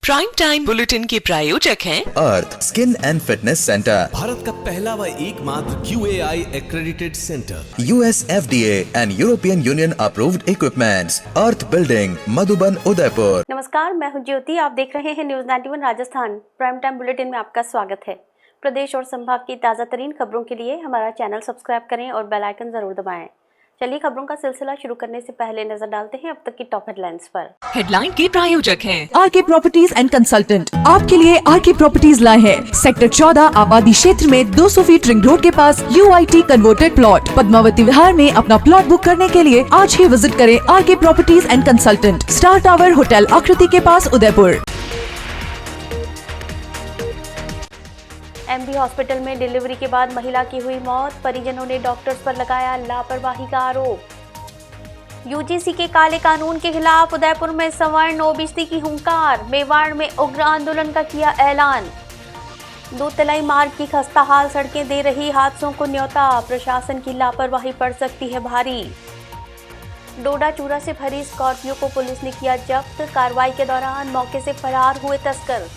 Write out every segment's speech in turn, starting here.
Prime time bulletin के प्रायोजक हैं Arth skin and fitness centre, Bharat का पहला व एकमात्र QAI accredited centre, US FDA and European Union approved equipments, Arth building, Madhuban, Udaipur. नमस्कार, मैं हूं ज्योति। आप देख रहे हैं news 91 Rajasthan. Prime time bulletin में आपका स्वागत है। प्रदेश और संभाग की ताज़ा तरीन खबरों के लिए हमारा चैनल सब्सक्राइब करें और बेल आइकन जरूर दबाएं। चलिए खबरों का सिलसिला शुरू करने से पहले नजर डालते हैं अब तक की टॉप हेडलाइंस पर। हेडलाइन के प्रायोजक हैं आरके प्रॉपर्टीज एंड कंसल्टेंट आपके लिए आरके प्रॉपर्टीज लाए हैं सेक्टर 14 आबादी क्षेत्र में 200 फीट रिंग रोड के पास UIT converted plot Padmavati Vihar में अपना प्लॉट बुक करने के लिए आज ही विजिट करें RK properties and consultant, star tower hotel Akriti के पास, उदयपुर। MB हॉस्पिटल में डिलीवरी के बाद महिला की हुई मौत, परिजनों ने डॉक्टर्स पर लगाया लापरवाही का आरोप। UGC के काले कानून के खिलाफ उदयपुर में सवर्ण OBC की हुंकार, मेवाड़ में उग्र आंदोलन का किया ऐलान। 2 तलाई मार्ग की खस्ताहाल सड़कें दे रही हादसों को न्योता, प्रशासन की लापरवाही पड़ सकती है भारी। डोडा चूरा से भरी स्कॉर्पियो को पुलिस ने किया जब्त, कार्रवाई के दौरान मौके से फरार हुए तस्कर।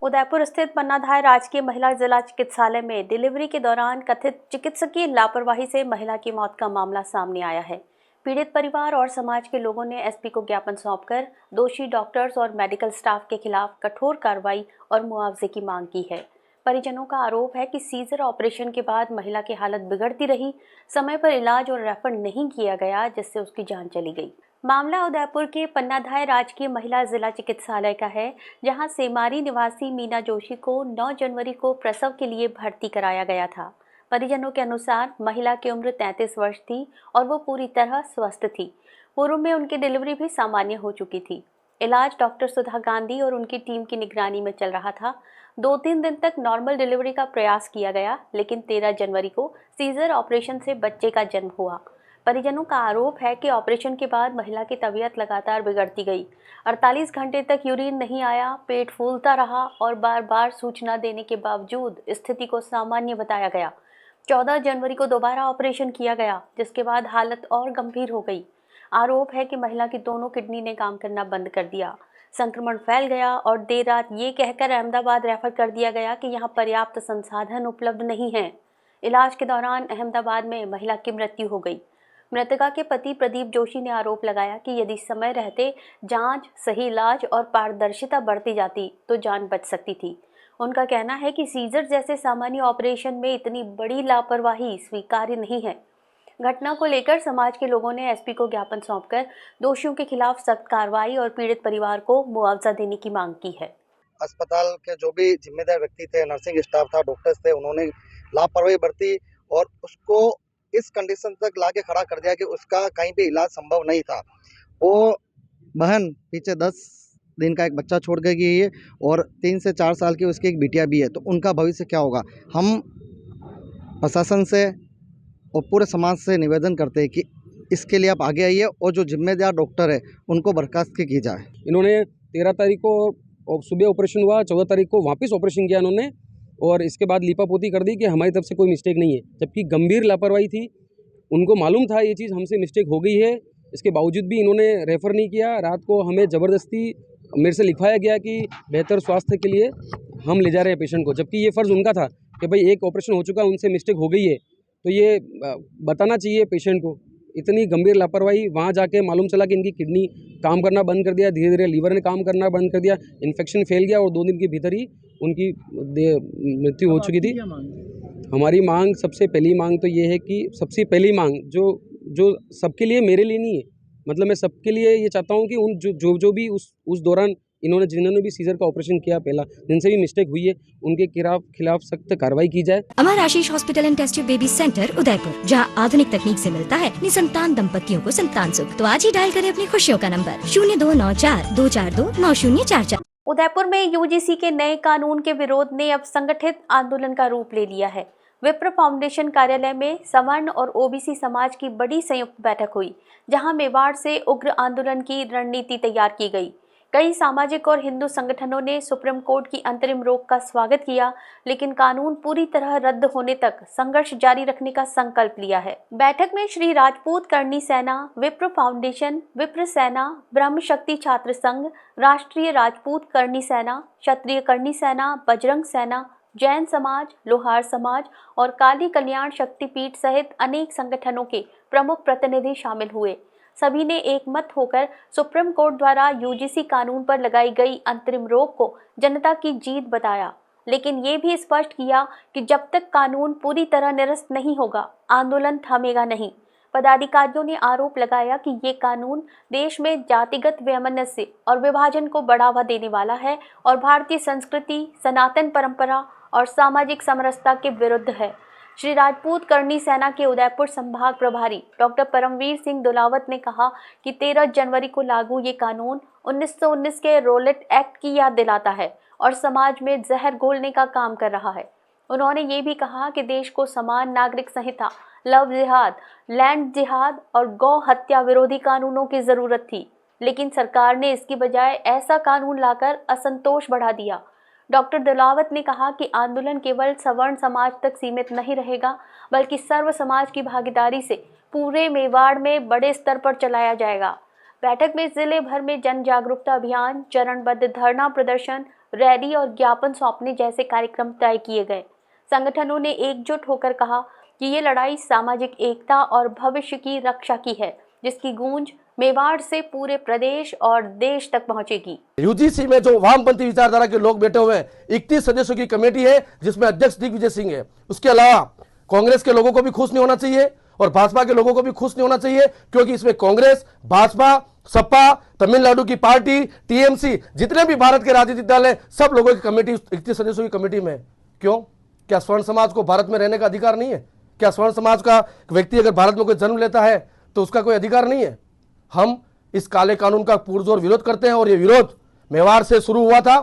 उदयपुर स्थित पन्नाधार राजकीय महिला जिला चिकित्सालय में डिलीवरी के दौरान कथित चिकित्सकीय लापरवाही से महिला की मौत का मामला सामने आया है। पीड़ित परिवार और समाज के लोगों ने SP को ज्ञापन सौंपकर दोषी डॉक्टर्स और मेडिकल स्टाफ के खिलाफ कठोर कार्रवाई और मुआवजे की मांग की है। परिजनों का आरोप है कि सीजर ऑपरेशन के बाद महिला की हालत बिगड़ती रही, समय पर इलाज और रेफर नहीं किया गया, जिससे उसकी जान चली गई। मामला उदयपुर के पन्नाधार राजकीय महिला जिला चिकित्सालय का है, जहां सेमारी निवासी मीना जोशी को 9 जनवरी को प्रसव के लिए भर्ती कराया गया था। परिजनों के अनुसार महिला की उम्र 33 वर्ष थी और वो पूरी तरह स्वस्थ थी। पूर्व में उनकी डिलीवरी भी सामान्य हो चुकी थी। इलाज डॉक्टर सुधा गांधी और उनकी टीम की निगरानी में चल रहा था। 2-3 दिन तक नॉर्मल डिलीवरी का प्रयास किया गया, लेकिन 13 जनवरी को सीजर ऑपरेशन से बच्चे का जन्म हुआ। परिजनों का आरोप है कि ऑपरेशन के बाद महिला की तबीयत लगातार बिगड़ती गई। 48 घंटे तक यूरिन नहीं आया, पेट फूलता रहा और बार बार सूचना देने के बावजूद स्थिति को सामान्य बताया गया। 14 जनवरी को दोबारा ऑपरेशन किया गया, जिसके बाद हालत और गंभीर हो गई। आरोप है कि महिला की दोनों किडनी ने काम करना बंद कर दिया। संक्रमण फैल गया और देर रात ये कहकर अहमदाबाद रेफर कर दिया गया कि यहाँ पर्याप्त संसाधन उपलब्ध नहीं हैं। इलाज के दौरान अहमदाबाद में महिला की मृत्यु हो गई। मृतका के पति प्रदीप जोशी ने आरोप लगाया कि यदि समय रहते जांच, सही इलाज और पारदर्शिता बढ़ती जाती तो जान बच सकती थी। उनका कहना है कि सीजर जैसे सामान्य ऑपरेशन में इतनी बड़ी लापरवाही स्वीकार्य नहीं है। घटना को लेकर समाज के लोगों ने SP को ज्ञापन सौंपकर दोषियों के खिलाफ सख्त कार्रवाई और पीड़ित परिवार को मुआवजा देने की मांग की है। अस्पताल के जो भी जिम्मेदार व्यक्ति थे, नर्सिंग स्टाफ था, डॉक्टर्स थे, उन्होंने लापरवाही बरती और उसको इस कंडीशन तक लाके खड़ा कर दिया कि उसका कहीं भी इलाज संभव नहीं था। वो बहन पीछे 10 दिन का एक बच्चा छोड़ के गई है और 3 से 4 साल की उसकी एक बिटिया भी है, तो उनका भविष्य क्या होगा। हम प्रशासन से और पूरे समाज से निवेदन करते हैं कि इसके लिए आप आगे आइए और जो जिम्मेदार डॉक्टर है उनको बर्खास्त की जाए। इन्होंने 13 तारीख को सुबह ऑपरेशन हुआ, 14 तारीख को वापस ऑपरेशन किया इन्होंने और इसके बाद लीपापोती कर दी कि हमारी तरफ से कोई मिस्टेक नहीं है, जबकि गंभीर लापरवाही थी। उनको मालूम था ये चीज़ हमसे मिस्टेक हो गई है, इसके बावजूद भी इन्होंने रेफ़र नहीं किया। रात को हमें ज़बरदस्ती मेरे से लिखवाया गया कि बेहतर स्वास्थ्य के लिए हम ले जा रहे हैं पेशेंट को, जबकि ये फ़र्ज़ उनका था कि भाई एक ऑपरेशन हो चुका है, उनसे मिस्टेक हो गई है, तो ये बताना चाहिए पेशेंट को। इतनी गंभीर लापरवाही, वहाँ जाके मालूम चला कि इनकी किडनी काम करना बंद कर दिया, धीरे धीरे लीवर ने काम करना बंद कर दिया, इन्फेक्शन फैल गया और 2 दिन के भीतर ही उनकी मृत्यु हो चुकी थी। हमारी मांग, सबसे पहली मांग तो ये है कि सबसे पहली मांग जो सबके लिए, मेरे लिए नहीं है, मतलब मैं सबके लिए ये चाहता हूँ कि उन जो भी उस दौरान जिन्होंने भी सीजर का ऑपरेशन किया पहला, जिनसे भी मिस्टेक हुई है, उनके खिलाफ सख्त कार्रवाई की जाए। Amar Ashish hospital and test tube baby centre Udaipur, जहां आधुनिक तकनीक से मिलता है निसंतान दंपतियों को संतान सुख। तो आज ही डायल करें अपनी खुशियों का नंबर 0294-242-9044। उदयपुर में UGC के नए कानून के विरोध ने अब संगठित आंदोलन का रूप ले लिया है। विप्र फाउंडेशन कार्यालय में सवर्ण और OBC समाज की बड़ी संयुक्त बैठक हुई, जहां मेवाड़ से उग्र आंदोलन की रणनीति तैयार की गई। कई सामाजिक और हिंदू संगठनों ने सुप्रीम कोर्ट की अंतरिम रोक का स्वागत किया, लेकिन कानून पूरी तरह रद्द होने तक संघर्ष जारी रखने का संकल्प लिया है। बैठक में श्री राजपूत करणी सेना, विप्र फाउंडेशन, विप्र सेना, ब्रह्म शक्ति छात्र संघ, राष्ट्रीय राजपूत करणी सेना, क्षत्रिय करणी सेना, बजरंग सेना, जैन समाज, लोहार समाज और काली कल्याण शक्तिपीठ सहित अनेक संगठनों के प्रमुख प्रतिनिधि शामिल हुए। सभी ने एक मत होकर सुप्रीम कोर्ट द्वारा यूजीसी कानून पर लगाई गई अंतरिम रोक को जनता की जीत बताया, लेकिन ये भी स्पष्ट किया कि जब तक कानून पूरी तरह निरस्त नहीं होगा, आंदोलन थमेगा नहीं। पदाधिकारियों ने आरोप लगाया कि ये कानून देश में जातिगत वैमनस्य और विभाजन को बढ़ावा देने वाला है और भारतीय संस्कृति, सनातन परंपरा और सामाजिक समरसता के विरुद्ध है। श्री राजपूत करणी सेना के उदयपुर संभाग प्रभारी डॉक्टर परमवीर सिंह दुलावत ने कहा कि 13 जनवरी को लागू ये कानून 1919 के रोलेट एक्ट की याद दिलाता है और समाज में जहर घोलने का काम कर रहा है। उन्होंने ये भी कहा कि देश को समान नागरिक संहिता, लव जिहाद, लैंड जिहाद और गौ हत्या विरोधी कानूनों की जरूरत थी, लेकिन सरकार ने इसकी बजाय ऐसा कानून लाकर असंतोष बढ़ा दिया। डॉक्टर दुलावत ने कहा कि आंदोलन केवल सवर्ण समाज तक सीमित नहीं रहेगा, बल्कि सर्व समाज की भागीदारी से पूरे मेवाड़ में बड़े स्तर पर चलाया जाएगा। बैठक में जिले भर में जन जागरूकता अभियान, चरणबद्ध धरना प्रदर्शन, रैली और ज्ञापन सौंपने जैसे कार्यक्रम तय किए गए। संगठनों ने एकजुट होकर कहा कि ये लड़ाई सामाजिक एकता और भविष्य की रक्षा की है, जिसकी गूंज मेवाड़ से पूरे प्रदेश और देश तक पहुंचेगी। यूजीसी में जो वामपंथी विचारधारा के लोग बैठे हुए हैं, 31 सदस्यों की कमेटी है जिसमें अध्यक्ष दिग्विजय सिंह है। उसके अलावा कांग्रेस के लोगों को भी खुश नहीं होना चाहिए और भाजपा के लोगों को भी खुश नहीं होना चाहिए, क्योंकि इसमें कांग्रेस, भाजपा, सपा, तमिलनाडु की पार्टी, टीएमसी, जितने भी भारत के राजनीतिक दल है, सब लोगों की कमेटी 31 सदस्यों की कमेटी में। क्यों? क्या स्वर्ण समाज को भारत में रहने का अधिकार नहीं है? क्या स्वर्ण समाज का व्यक्ति अगर भारत में कोई जन्म लेता है तो उसका कोई अधिकार नहीं है? हम इस काले कानून का पुरजोर विरोध करते हैं और ये विरोध मेवाड़ से शुरू हुआ था।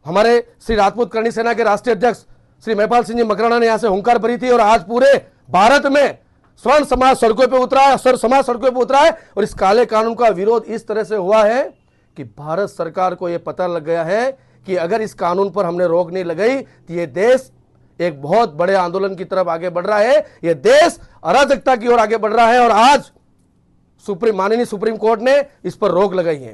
हमारे श्री राजपूत करणी सेना के राष्ट्रीय अध्यक्ष श्री महिपाल सिंह जी मकराना ने यहां से हुंकार भरी थी और आज पूरे भारत में स्वर्ण समाज सड़कों पे उतरा है, सर्व समाज सड़कों पे उतरा है और इस काले कानून का विरोध इस तरह से हुआ है कि भारत सरकार को यह पता लग गया है कि अगर इस कानून पर हमने रोक नहीं लगाई तो ये देश एक बहुत बड़े आंदोलन की तरफ आगे बढ़ रहा है, यह देश अराजकता की ओर आगे बढ़ रहा है और आज माननीय सुप्रीम कोर्ट ने इस पर रोक लगाई है।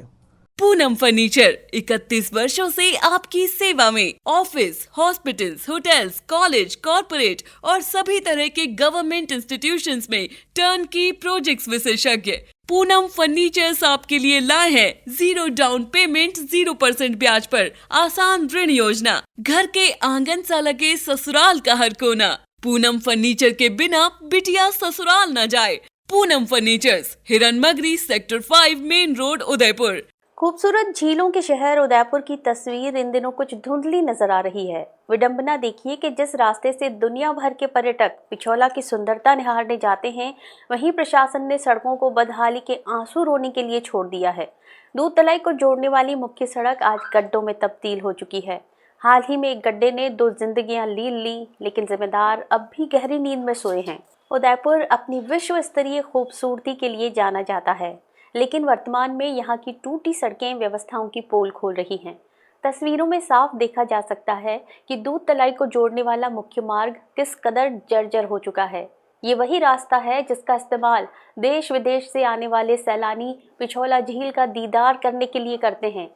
पूनम फर्नीचर 31 वर्षों से आपकी सेवा में। Office, hospitals, hotels, college, corporate और सभी तरह के गवर्नमेंट इंस्टीट्यूशंस में टर्नकी प्रोजेक्ट्स विशेषज्ञ पूनम फर्नीचर्स आपके लिए लाए हैं 0 डाउन पेमेंट 0% ब्याज पर आसान ऋण योजना। घर के आंगन सा लगे ससुराल का हर कोना। पूनम फर्नीचर के बिना बिटिया ससुराल न जाए। Poonam furnitures, Hiranmagri, sector 5, main road, Udaipur. खूबसूरत झीलों के शहर उदयपुर की तस्वीर इन दिनों कुछ धुंधली नजर आ रही है। विडंबना देखिए कि जिस रास्ते से दुनिया भर के पर्यटक पिछोला की सुंदरता निहारने जाते हैं, वहीं प्रशासन ने सड़कों को बदहाली के आंसू रोने के लिए छोड़ दिया है। दूध तलाई को जोड़ने वाली मुख्य सड़क आज गड्ढों में तब्दील हो चुकी है। हाल ही में एक गड्ढे ने 2 जिंदगियां ली, लेकिन जिम्मेदार अब भी गहरी नींद में सोए हैं। उदयपुर अपनी विश्व स्तरीय खूबसूरती के लिए जाना जाता है, लेकिन वर्तमान में यहाँ की टूटी सड़कें व्यवस्थाओं की पोल खोल रही हैं। तस्वीरों में साफ देखा जा सकता है कि दूध तलाई को जोड़ने वाला मुख्य मार्ग किस कदर जर्जर हो चुका है। ये वही रास्ता है जिसका इस्तेमाल देश विदेश से आने वाले सैलानी पिछोला झील का दीदार करने के लिए करते हैं।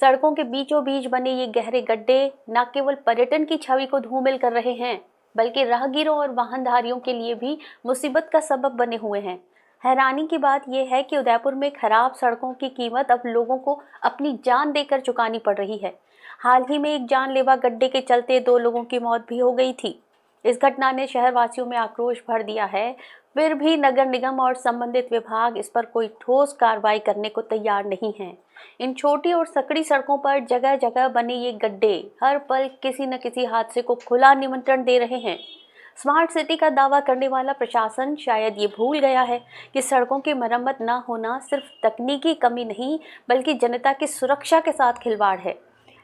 सड़कों के बीचों बीच बने ये गहरे गड्ढे न केवल पर्यटन की छवि को धूमिल कर रहे हैं, बल्कि राहगीरों और वाहनधारियों के लिए भी मुसीबत का सबब बने हुए हैं। हैरानी की बात यह है कि उदयपुर में खराब सड़कों की कीमत अब लोगों को अपनी जान देकर चुकानी पड़ रही है। हाल ही में एक जानलेवा गड्ढे के चलते 2 लोगों की मौत भी हो गई थी। इस घटना ने शहरवासियों में आक्रोश भर दिया है। फिर भी नगर निगम और संबंधित विभाग इस पर कोई ठोस कार्रवाई करने को तैयार नहीं है। इन छोटी और सकड़ी सड़कों पर जगह जगह बने ये गड्ढे हर पल किसी न किसी हादसे को खुला निमंत्रण दे रहे हैं। स्मार्ट सिटी का दावा करने वाला प्रशासन शायद ये भूल गया है कि सड़कों की मरम्मत न होना सिर्फ तकनीकी कमी नहीं, बल्कि जनता की सुरक्षा के साथ खिलवाड़ है।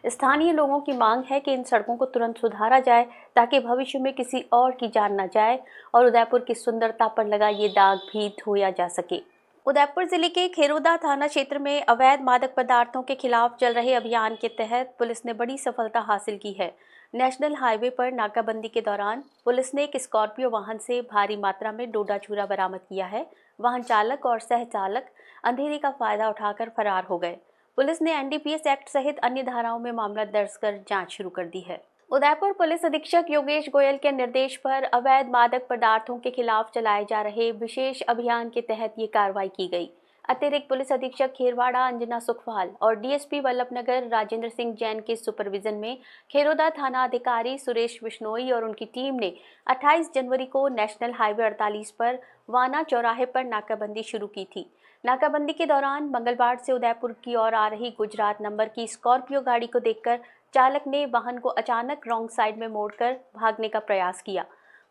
स्थानीय लोगों की मांग है कि इन सड़कों को तुरंत सुधारा जाए ताकि भविष्य में किसी और की जान न जाए और उदयपुर की सुंदरता पर लगा ये दाग भी धोया जा सके। उदयपुर जिले के खेरोदा थाना क्षेत्र में अवैध मादक पदार्थों के खिलाफ चल रहे अभियान के तहत पुलिस ने बड़ी सफलता हासिल की है। नेशनल हाईवे पर नाकाबंदी के दौरान पुलिस ने एक स्कॉर्पियो वाहन से भारी मात्रा में डोडा चूरा बरामद किया है। वाहन चालक और सह चालक अंधेरे का फायदा उठाकर फरार हो गए। पुलिस ने एनडीपीएस एक्ट सहित अन्य धाराओं में मामला दर्ज कर जांच शुरू कर दी है। उदयपुर पुलिस अधीक्षक योगेश गोयल के निर्देश पर अवैध मादक पदार्थों के खिलाफ चलाए जा रहे विशेष अभियान के तहत ये कार्रवाई की गई। अतिरिक्त पुलिस अधीक्षक खेरवाड़ा अंजना सुखवाल और डीएसपी वल्लभनगर राजेंद्र सिंह जैन के सुपरविजन में खेरोदा थाना अधिकारी सुरेश बिश्नोई और उनकी टीम ने 28 जनवरी को नेशनल हाईवे 48 पर वाना चौराहे पर नाकाबंदी शुरू की थी। नाकाबंदी के दौरान मंगलवार से उदयपुर की ओर आ रही गुजरात नंबर की स्कॉर्पियो गाड़ी को देखकर चालक ने वाहन को अचानक रॉन्ग साइड में मोड़कर भागने का प्रयास किया।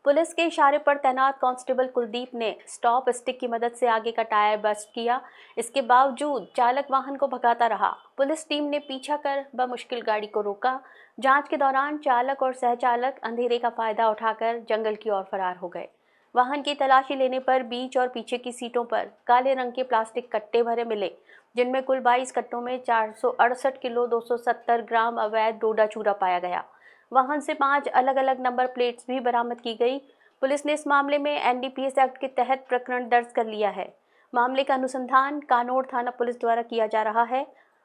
पुलिस के इशारे पर तैनात कांस्टेबल कुलदीप ने स्टॉप स्टिक की मदद से आगे का टायर बस्ट किया। इसके बावजूद चालक वाहन को भगाता रहा। पुलिस टीम ने पीछा कर बमुश्किल गाड़ी को रोका। जांच के दौरान चालक और सहचालक अंधेरे का फायदा उठाकर जंगल की ओर फरार हो गए। वाहन की तलाशी लेने पर बीच और पीछे की सीटों पर काले रंग के प्लास्टिक कट्टे भरे मिले, जिनमें कुल 22 कट्टों में 468 किलो 270 ग्राम अवैध डोडा चूरा पाया गया। वाहन से 5 अलग अलग नंबर प्लेट्स भी बरामद की गई। पुलिस ने इस मामले में एनडीपीएस एक्ट के तहत प्रकरण दर्ज कर लिया है। मामले का अनुसंधान कानोड़ थाना पुलिस द्वारा किया जा रहा है।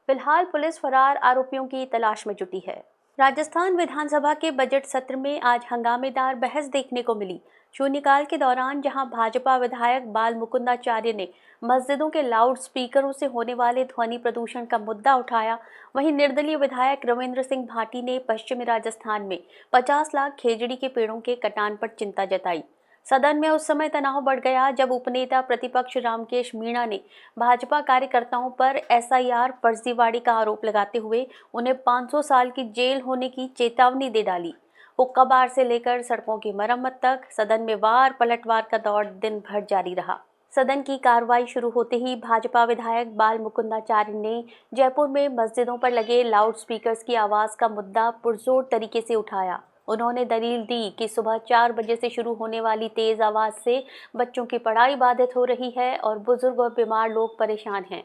फिलहाल पुलिस फरार आरोपियों की तलाश में जुटी है। राजस्थान विधानसभा के बजट सत्र में आज हंगामेदार बहस देखने को मिली। शून्यकाल के दौरान जहां भाजपा विधायक बाल मुकुंदाचार्य ने मस्जिदों के लाउड स्पीकरों से होने वाले ध्वनि प्रदूषण का मुद्दा उठाया, वहीं निर्दलीय विधायक रविंद्र सिंह भाटी ने पश्चिमी राजस्थान में 50 लाख खेजड़ी के पेड़ों के कटान पर चिंता जताई। सदन में उस समय तनाव बढ़ गया जब उपनेता प्रतिपक्ष रामकेश मीणा ने भाजपा कार्यकर्ताओं पर एसआईआर फर्जीवाड़ी का आरोप लगाते हुए उन्हें 500 साल की जेल होने की चेतावनी दे डाली। हुक्का बार से लेकर सड़कों की मरम्मत तक सदन में वार पलटवार का दौर दिन भर जारी रहा। सदन की कार्रवाई शुरू होते ही भाजपा विधायक बाल मुकुंदाचार्य ने जयपुर में मस्जिदों पर लगे लाउड स्पीकर्स की आवाज़ का मुद्दा पुरजोर तरीके से उठाया। उन्होंने दलील दी कि सुबह 4 बजे से शुरू होने वाली तेज आवाज़ से बच्चों की पढ़ाई बाधित हो रही है और बुजुर्ग और बीमार लोग परेशान हैं।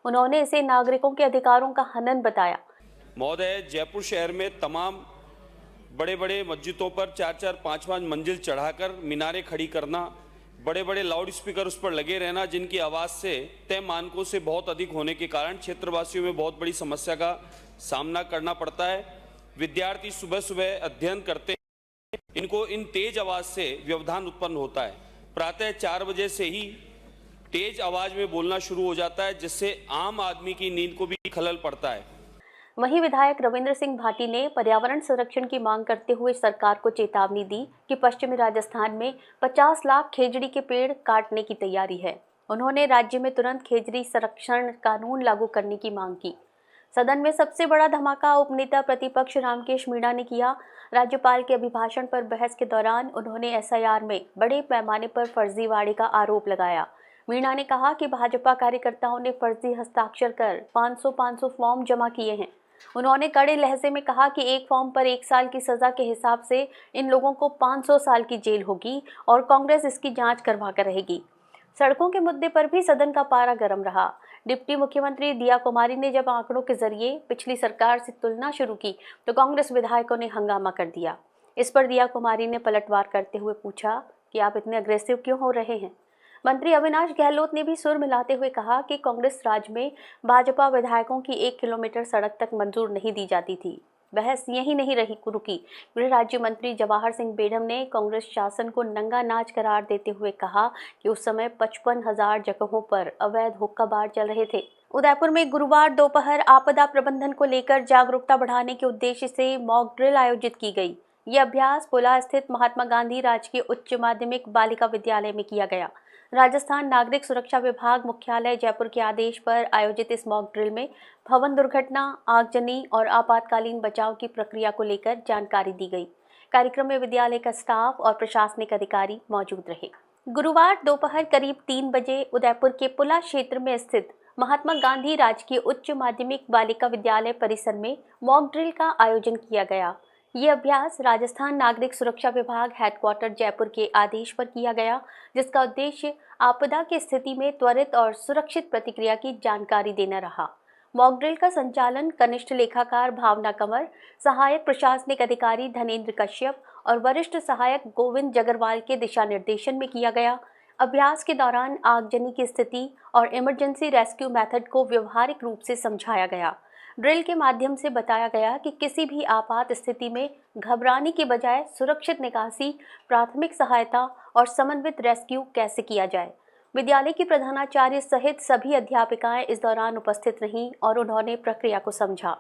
उन्होंने इसे नागरिकों के अधिकारों का हनन बताया। महोदय, जयपुर शहर में तमाम बड़े बड़े मस्जिदों पर 4-4, 5-5 मंजिल चढ़ाकर मीनारें खड़ी करना, बड़े बड़े लाउड स्पीकर उस पर लगे रहना, जिनकी आवाज़ से तय मानकों से बहुत अधिक होने के कारण क्षेत्रवासियों में बहुत बड़ी समस्या का सामना करना पड़ता है। विद्यार्थी सुबह सुबह अध्ययन करते हैं, इनको इन तेज आवाज़ से व्यवधान उत्पन्न होता है। प्रातः 4 बजे से ही तेज आवाज़ में बोलना शुरू हो जाता है, जिससे आम आदमी की नींद को भी खलल पड़ता है। वहीं विधायक रविंद्र सिंह भाटी ने पर्यावरण संरक्षण की मांग करते हुए सरकार को चेतावनी दी कि पश्चिमी राजस्थान में 50 लाख खेजड़ी के पेड़ काटने की तैयारी है। उन्होंने राज्य में तुरंत खेजड़ी संरक्षण कानून लागू करने की मांग की। सदन में सबसे बड़ा धमाका उपनेता प्रतिपक्ष रामकेश मीणा ने किया। राज्यपाल के अभिभाषण पर बहस के दौरान उन्होंने एसआईआर में बड़े पैमाने पर फर्जीवाड़े का आरोप लगाया। मीणा ने कहा कि भाजपा कार्यकर्ताओं ने फर्जी हस्ताक्षर कर 500 फॉर्म जमा किए हैं। उन्होंने कड़े लहजे में कहा कि एक फॉर्म पर 1 साल की सजा के हिसाब से इन लोगों को 500 साल की जेल होगी और कांग्रेस इसकी जांच करवा कर रहेगी। सड़कों के मुद्दे पर भी सदन का पारा गर्म रहा। डिप्टी मुख्यमंत्री दिया कुमारी ने जब आंकड़ों के जरिए पिछली सरकार से तुलना शुरू की तो कांग्रेस विधायकों ने हंगामा कर दिया। इस पर दिया कुमारी ने पलटवार करते हुए पूछा कि आप इतने अग्रेसिव क्यों हो रहे हैं। मंत्री अविनाश गहलोत ने भी सुर मिलाते हुए कहा कि कांग्रेस राज में भाजपा विधायकों की 1 किलोमीटर सड़क तक मंजूर नहीं दी जाती थी। बहस यही नहीं रुकी। गृह राज्य मंत्री जवाहर सिंह बेढम ने कांग्रेस शासन को नंगा नाच करार देते हुए कहा कि उस समय 55,000 जगहों पर अवैध हुक्का बार चल रहे थे। उदयपुर में गुरुवार दोपहर आपदा प्रबंधन को लेकर जागरूकता बढ़ाने के उद्देश्य से मॉक ड्रिल आयोजित की गई। ये अभ्यास पुला स्थित महात्मा गांधी राजकीय उच्च माध्यमिक बालिका विद्यालय में किया गया। राजस्थान नागरिक सुरक्षा विभाग मुख्यालय जयपुर के आदेश पर आयोजित इस मॉक ड्रिल में भवन दुर्घटना, आगजनी और आपातकालीन बचाव की प्रक्रिया को लेकर जानकारी दी गई। कार्यक्रम में विद्यालय का स्टाफ और प्रशासनिक अधिकारी मौजूद रहे। गुरुवार दोपहर करीब 3 बजे उदयपुर के पुला क्षेत्र में स्थित महात्मा गांधी राजकीय उच्च माध्यमिक बालिका विद्यालय परिसर में मॉक ड्रिल का आयोजन किया गया। ये अभ्यास राजस्थान नागरिक सुरक्षा विभाग हेडक्वार्टर जयपुर के आदेश पर किया गया, जिसका उद्देश्य आपदा की स्थिति में त्वरित और सुरक्षित प्रतिक्रिया की जानकारी देना रहा। मॉक ड्रिल का संचालन कनिष्ठ लेखाकार भावना कंवर, सहायक प्रशासनिक अधिकारी धनेन्द्र कश्यप और वरिष्ठ सहायक गोविंद जगरवाल के दिशा निर्देशन में किया गया। अभ्यास के दौरान आगजनी की स्थिति और इमरजेंसी रेस्क्यू मेथड को व्यवहारिक रूप से समझाया गया। ड्रिल के माध्यम से बताया गया कि किसी भी आपात स्थिति में घबराने के बजाय सुरक्षित निकासी, प्राथमिक सहायता और समन्वित रेस्क्यू कैसे किया जाए। विद्यालय की प्रधानाचार्य सहित सभी अध्यापिकाएं इस दौरान उपस्थित रहीं और उन्होंने प्रक्रिया को समझा।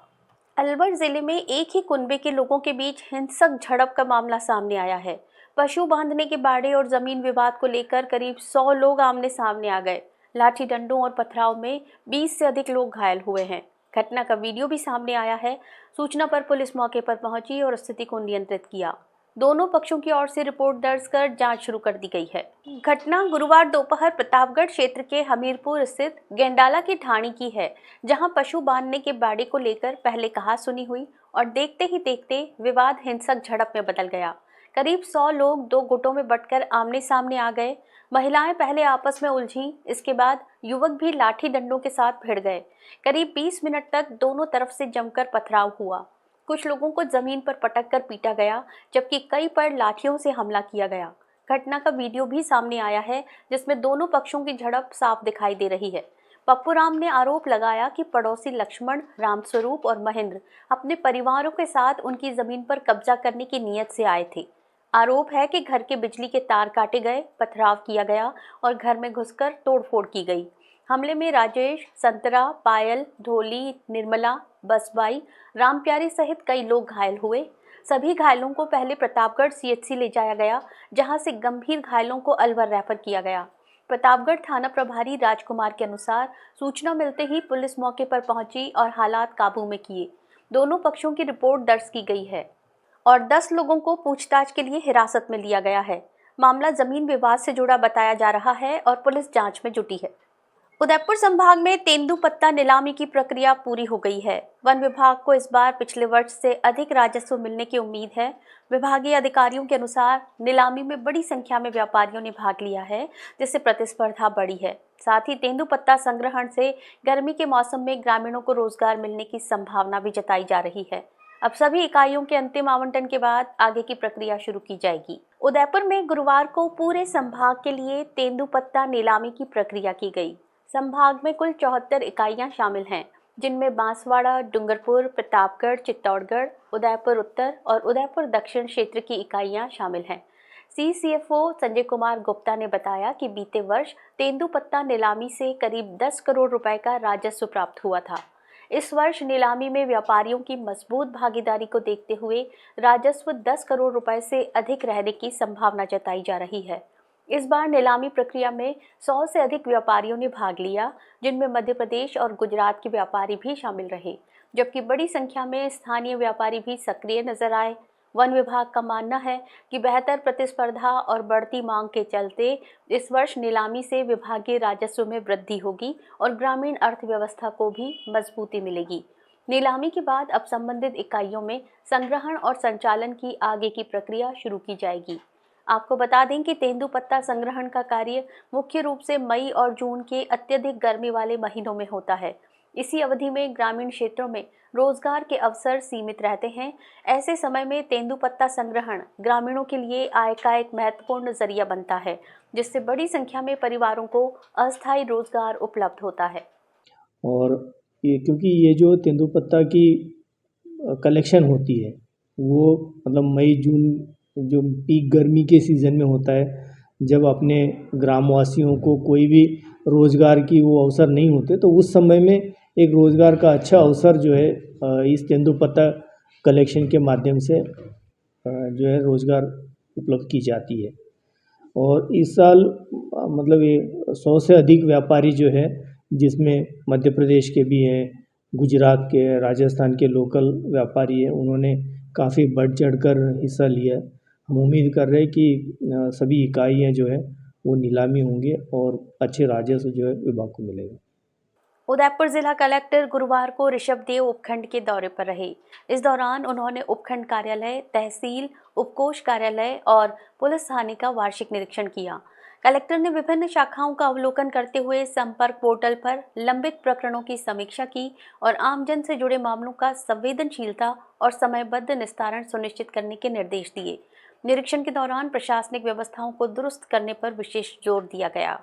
अलवर जिले में एक ही कुनबे के लोगों के बीच हिंसक झड़प का मामला सामने आया है। पशु बांधने के बाड़े और जमीन विवाद को लेकर करीब 100 लोग आमने सामने आ गए। लाठी डंडों और पथराव में 20 से अधिक लोग घायल हुए हैं। घटना का वीडियो भी सामने आया है। सूचना पर पुलिस मौके पर पहुंची और स्थिति को नियंत्रित किया। दोनों पक्षों की ओर से रिपोर्ट दर्ज कर जांच शुरू कर दी गई है। घटना गुरुवार दोपहर प्रतापगढ़ क्षेत्र के हमीरपुर स्थित गेंडाला की ढाणी की है, जहां पशु बांधने के बाड़े को लेकर पहले कहासुनी हुई और देखते ही देखते विवाद हिंसक झड़प में बदल गया। करीब 100 लोग 2 गुटों में बंटकर आमने सामने आ गए। महिलाएं पहले आपस में उलझीं, इसके बाद युवक भी लाठी डंडों के साथ भिड़ गए। करीब 20 मिनट तक दोनों तरफ से जमकर पथराव हुआ। कुछ लोगों को जमीन पर पटक कर पीटा गया, जबकि कई पर लाठियों से हमला किया गया। घटना का वीडियो भी सामने आया है, जिसमें दोनों पक्षों की झड़प साफ दिखाई दे रही है। पप्पू राम ने आरोप लगाया कि पड़ोसी लक्ष्मण, रामस्वरूप और महेंद्र अपने परिवारों के साथ उनकी जमीन पर कब्जा करने की नीयत से आए थे। आरोप है कि घर के बिजली के तार काटे गए, पथराव किया गया और घर में घुसकर तोड़फोड़ की गई। हमले में राजेश, संतरा, पायल, ढोली, निर्मला, बसबाई, रामप्यारी सहित कई लोग घायल हुए। सभी घायलों को पहले प्रतापगढ़ सीएचसी ले जाया गया, जहां से गंभीर घायलों को अलवर रेफर किया गया। प्रतापगढ़ थाना प्रभारी राजकुमार के अनुसार सूचना मिलते ही पुलिस मौके पर पहुंची और हालात काबू में किए। दोनों पक्षों की रिपोर्ट दर्ज की गई है और 10 लोगों को पूछताछ के लिए हिरासत में लिया गया है। मामला जमीन विवाद से जुड़ा बताया जा रहा है और पुलिस जांच में जुटी है। उदयपुर संभाग में तेंदुपत्ता नीलामी की प्रक्रिया पूरी हो गई है। वन विभाग को इस बार पिछले वर्ष से अधिक राजस्व मिलने की उम्मीद है। विभागीय अधिकारियों के अनुसार नीलामी में बड़ी संख्या में व्यापारियों ने भाग लिया है, जिससे प्रतिस्पर्धा बढ़ी है। साथ ही तेंदुपत्ता संग्रहण से गर्मी के मौसम में ग्रामीणों को रोजगार मिलने की संभावना भी जताई जा रही है। अब सभी इकाइयों के अंतिम आवंटन के बाद आगे की प्रक्रिया शुरू की जाएगी। उदयपुर में गुरुवार को पूरे संभाग के लिए तेंदुपत्ता नीलामी की प्रक्रिया की गई। संभाग में कुल 74 इकाइयां शामिल हैं, जिनमें बांसवाड़ा, डूंगरपुर, प्रतापगढ़, चित्तौड़गढ़, उदयपुर उत्तर और उदयपुर दक्षिण क्षेत्र की इकाइयां शामिल हैं। CCFO संजय कुमार गुप्ता ने बताया कि बीते वर्ष तेंदुपत्ता नीलामी से करीब 10 करोड़ रुपए का राजस्व प्राप्त हुआ था। इस वर्ष नीलामी में व्यापारियों की मजबूत भागीदारी को देखते हुए राजस्व 10 करोड़ रुपए से अधिक रहने की संभावना जताई जा रही है। इस बार नीलामी प्रक्रिया में 100 से अधिक व्यापारियों ने भाग लिया, जिनमें मध्य प्रदेश और गुजरात के व्यापारी भी शामिल रहे, जबकि बड़ी संख्या में स्थानीय व्यापारी भी सक्रिय नजर आए। वन विभाग का मानना है कि बेहतर प्रतिस्पर्धा और बढ़ती मांग के चलते इस वर्ष नीलामी से विभागीय राजस्व में वृद्धि होगी और ग्रामीण अर्थव्यवस्था को भी मजबूती मिलेगी। नीलामी के बाद अब संबंधित इकाइयों में संग्रहण और संचालन की आगे की प्रक्रिया शुरू की जाएगी। आपको बता दें कि तेंदुपत्ता संग्रहण का कार्य मुख्य रूप से मई और जून के अत्यधिक गर्मी वाले महीनों में होता है। इसी अवधि में ग्रामीण क्षेत्रों में रोजगार के अवसर सीमित रहते हैं। ऐसे समय में तेंदुपत्ता संग्रहण ग्रामीणों के लिए आय का एक महत्वपूर्ण जरिया बनता है, जिससे बड़ी संख्या में परिवारों को अस्थायी रोजगार उपलब्ध होता है। और ये क्योंकि ये जो तेंदुपत्ता की कलेक्शन होती है वो मतलब मई जून जो पीक गर्मी के सीज़न में होता है, जब अपने ग्रामवासियों को कोई भी रोज़गार की वो अवसर नहीं होते, तो उस समय में एक रोज़गार का अच्छा अवसर जो है इस तेंदुपत्ता कलेक्शन के माध्यम से जो है रोज़गार उपलब्ध की जाती है। और इस साल मतलब ये 100 से अधिक व्यापारी जो है, जिसमें मध्य प्रदेश के भी हैं, गुजरात के, राजस्थान के लोकल व्यापारी हैं, उन्होंने काफ़ी बढ़ चढ़कर हिस्सा लिया है। हम उम्मीद कर रहे हैं कि सभी इकाइयाँ जो है वो नीलामी होंगे और अच्छे राजस्व जो है विभाग को मिलेगा। उदयपुर जिला कलेक्टर गुरुवार को ऋषभदेव उपखंड के दौरे पर रहे। इस दौरान उन्होंने उपखंड कार्यालय, तहसील, उपकोष कार्यालय और पुलिस थाने का वार्षिक निरीक्षण किया। कलेक्टर ने विभिन्न शाखाओं का अवलोकन करते हुए संपर्क पोर्टल पर लंबित प्रकरणों की समीक्षा की और आमजन से जुड़े मामलों का संवेदनशीलता और समयबद्ध निस्तारण सुनिश्चित करने के निर्देश दिए। निरीक्षण के दौरान प्रशासनिक व्यवस्थाओं को दुरुस्त करने पर विशेष जोर दिया गया।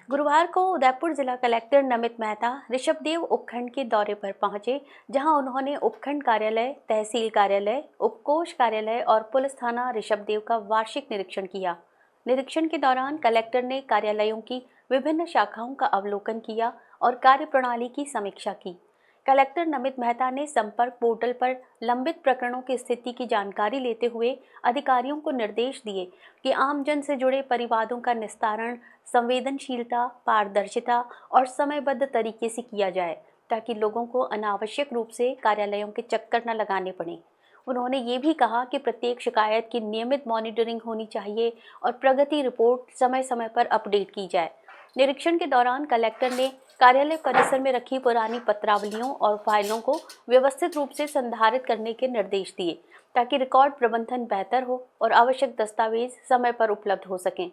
गुरुवार को उदयपुर जिला कलेक्टर नमित मेहता ऋषभदेव उपखंड के दौरे पर पहुंचे, जहां उन्होंने उपखंड कार्यालय, तहसील कार्यालय, उपकोष कार्यालय और पुलिस थाना ऋषभदेव का वार्षिक निरीक्षण किया। निरीक्षण के दौरान कलेक्टर ने कार्यालयों की विभिन्न शाखाओं का अवलोकन किया और कार्यप्रणाली की समीक्षा की। कलेक्टर नमित मेहता ने संपर्क पोर्टल पर लंबित प्रकरणों की स्थिति की जानकारी लेते हुए अधिकारियों को निर्देश दिए कि आमजन से जुड़े परिवादों का निस्तारण संवेदनशीलता, पारदर्शिता और समयबद्ध तरीके से किया जाए, ताकि लोगों को अनावश्यक रूप से कार्यालयों के चक्कर न लगाने पड़े। उन्होंने ये भी कहा कि प्रत्येक शिकायत की नियमित मॉनिटरिंग होनी चाहिए और प्रगति रिपोर्ट समय समय पर अपडेट की जाए। निरीक्षण के दौरान कलेक्टर ने कार्यालय परिसर में रखी पुरानी पत्रावलियों और फाइलों को व्यवस्थित रूप से संधारित करने के निर्देश दिए, ताकि रिकॉर्ड प्रबंधन बेहतर हो और आवश्यक दस्तावेज समय पर उपलब्ध हो सकें।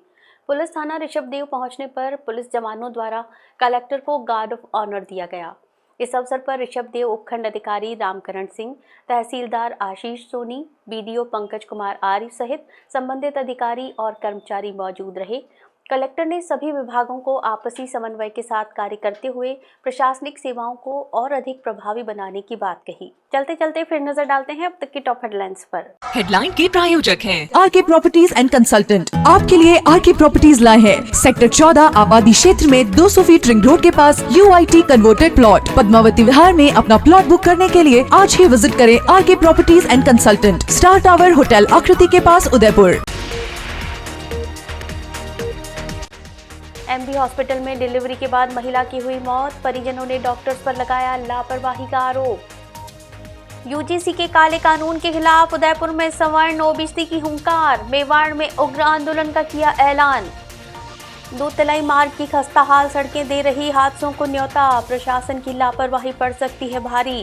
पुलिस थाना ऋषभदेव पहुंचने पर पुलिस जवानों द्वारा कलेक्टर को गार्ड ऑफ ऑनर दिया गया। इस अवसर पर ऋषभदेव उपखंड अधिकारी रामकरण सिंह, तहसीलदार आशीष सोनी, बीडीओ पंकज कुमार आर्य सहित संबंधित अधिकारी और कर्मचारी मौजूद रहे। कलेक्टर ने सभी विभागों को आपसी समन्वय के साथ कार्य करते हुए प्रशासनिक सेवाओं को और अधिक प्रभावी बनाने की बात कही। चलते चलते फिर नजर डालते हैं अब तक की टॉप हेडलाइंस पर। हेडलाइन के प्रायोजक हैं आरके प्रॉपर्टीज एंड कंसल्टेंट। आपके लिए आरके प्रॉपर्टीज लाए हैं सेक्टर 14 आबादी क्षेत्र में 200 फीट रिंग रोड के पास UIT converted plot. Padmavati Vihar में अपना प्लॉट बुक करने के लिए आज ही विजिट करें RK properties and consultant, star tower hotel Akriti के पास, उदयपुर। MB हॉस्पिटल में डिलीवरी के बाद महिला की हुई मौत, परिजनों ने डॉक्टर्स पर लगाया लापरवाही का आरोप। UGC के काले कानून के खिलाफ उदयपुर में सवर्ण OBC की हुंकार, मेवाड़ में उग्र आंदोलन का किया ऐलान। दो तलाई मार्ग की खस्ताहाल सड़कें दे रही हादसों को न्योता, प्रशासन की लापरवाही पड़ सकती है भारी।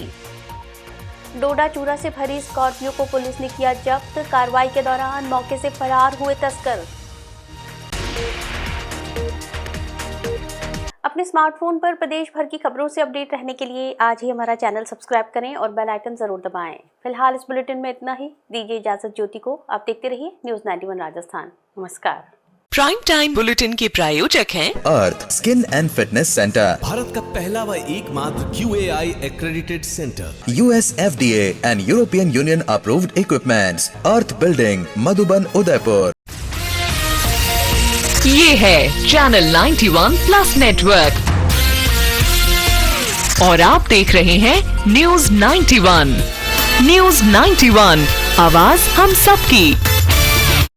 डोडा चूरा से भरी स्कॉर्पियो को पुलिस ने किया जब्त, कार्रवाई के दौरान मौके से फरार हुए तस्कर। अपने स्मार्टफोन पर प्रदेश भर की खबरों से अपडेट रहने के लिए आज ही हमारा चैनल सब्सक्राइब करें और बेल आइकन जरूर दबाएं। फिलहाल इस बुलेटिन में इतना ही। दीजिए इजाजत ज्योति को। आप देखते रहिए न्यूज़ 91 राजस्थान। नमस्कार। प्राइम टाइम बुलेटिन के प्रायोजक हैं Arth skin and fitness centre, Bharat का पहला व एकमात्र QAI accredited centre, US FDA and European Union approved equipments, Arth building, Madhuban, Udaipur. ये है चैनल 91 प्लस नेटवर्क और आप देख रहे हैं न्यूज़ 91। न्यूज़ 91, आवाज हम सबकी।